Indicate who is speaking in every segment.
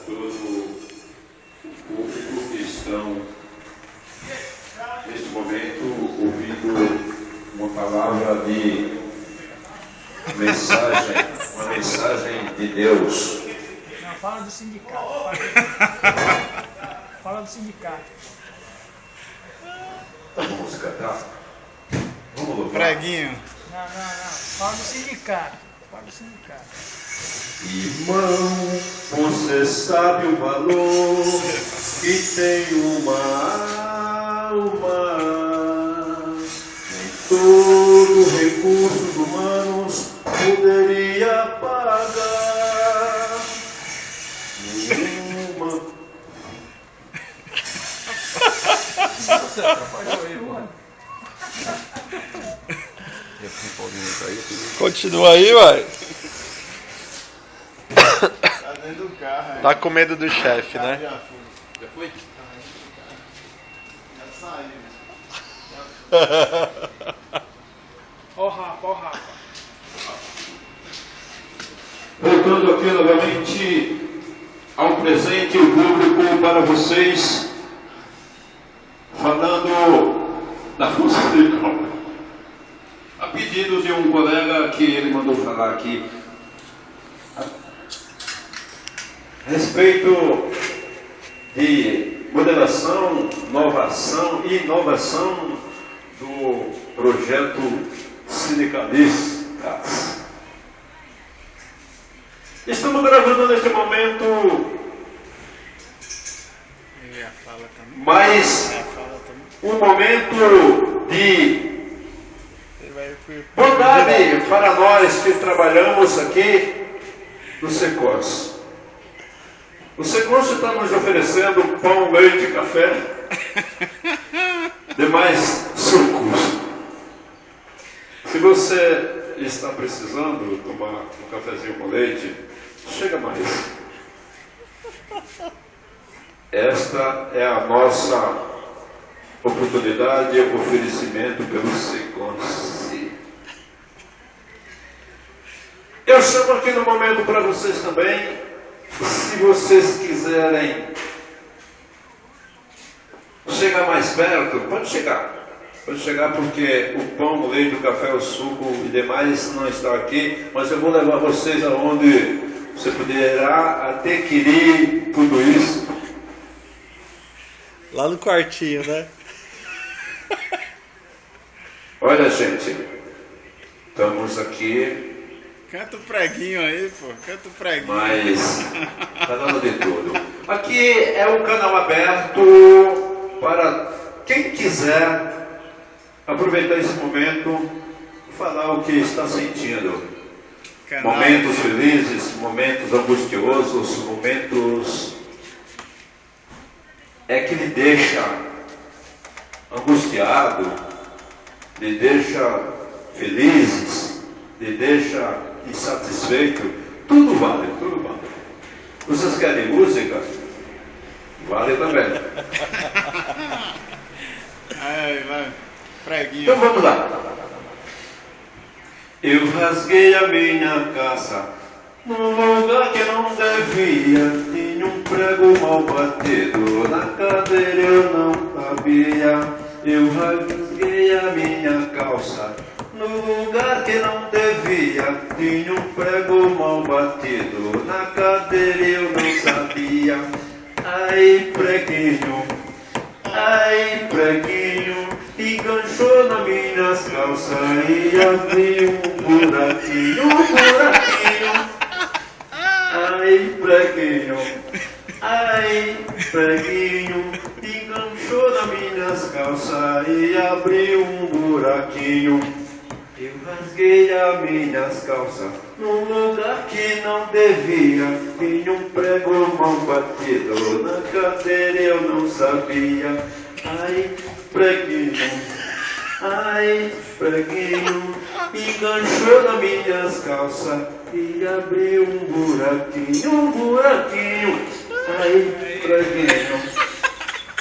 Speaker 1: todo o público que estão, neste momento, ouvindo uma palavra de mensagem, uma mensagem de Deus.
Speaker 2: Não, fala do sindicato. Fala do sindicato.
Speaker 1: Vamos cantar? Vamos louvar.
Speaker 3: Preguinho.
Speaker 2: Não. Fala do sindicato. Fala do sindicato.
Speaker 1: Irmão, você sabe o valor que tem uma alma. Nem todo recursos humanos poderia pagar. Nenhuma. Você atrapalhou aí, mano.
Speaker 3: Continua aí, vai.
Speaker 4: Tá dentro do carro aí.
Speaker 3: Tá com medo do chefe, né?
Speaker 4: Já foi? Já saiu.
Speaker 2: Ó o Rafa.
Speaker 1: Voltando aqui novamente ao presente, o público para vocês, falando da força de cobra. A pedido de um colega que ele mandou falar aqui, a respeito de moderação, inovação do projeto sindicalista. Estamos gravando neste momento mais um momento de bondade para nós que trabalhamos aqui no Secos. O Secos está nos oferecendo pão, leite, café, demais sucos. Se você está precisando tomar um cafezinho com leite, chega mais. Esta é a nossa oportunidade e oferecimento pelo Secos. Eu chamo aqui no momento para vocês também, se vocês quiserem chegar mais perto, pode chegar. Pode chegar porque o pão, o leite, o café, o suco e demais não está aqui, mas eu vou levar vocês aonde você poderá adquirir tudo isso.
Speaker 3: Lá no quartinho, né?
Speaker 1: Olha, gente, estamos aqui,
Speaker 4: Canta o preguinho aí, pô. Canta o preguinho.
Speaker 1: mas falando de tudo. Aqui é um canal aberto para quem quiser aproveitar esse momento e falar o que está sentindo.
Speaker 4: Canal.
Speaker 1: Momentos felizes, momentos angustiosos, momentos que lhe deixa angustiado, lhe deixa felizes, lhe deixa insatisfeito. Tudo vale, tudo vale. Vocês querem música? Vale também.
Speaker 4: Vai. Preguinho.
Speaker 1: Então vamos lá. Eu rasguei a minha casa num lugar que não devia. Tinha um prego mal batido, na cadeira eu não cabia. Eu rasguei a minha calça no lugar que não devia. Tinha um prego mal batido, na cadeira eu não sabia. Ai, preguinho, enganchou nas minhas calças e abriu um buraquinho. Ai, preguinho, enganchou nas minhas calças e abriu um buraquinho. Eu rasguei as minhas calças num lugar que não devia. Tinha um prego mal batido, na cadeira eu não sabia. Ai, preguinho, enganchou nas minhas calças e abriu um buraquinho.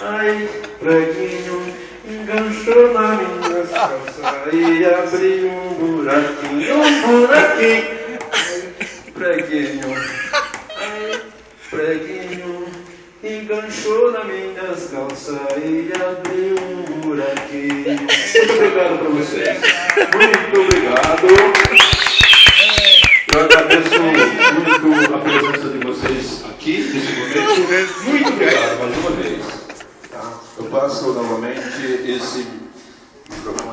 Speaker 1: Ai, preguinho, enganchou nas minhas calças e abriu um buraquinho. Ai, preguinho, enganchou nas minhas calças e abriu um buraquinho. Muito obrigado para vocês. Muito obrigado. Eu agradeço muito a presença de vocês aqui nesse momento. Muito obrigado mais uma vez. Tá? Eu passo novamente esse microfone.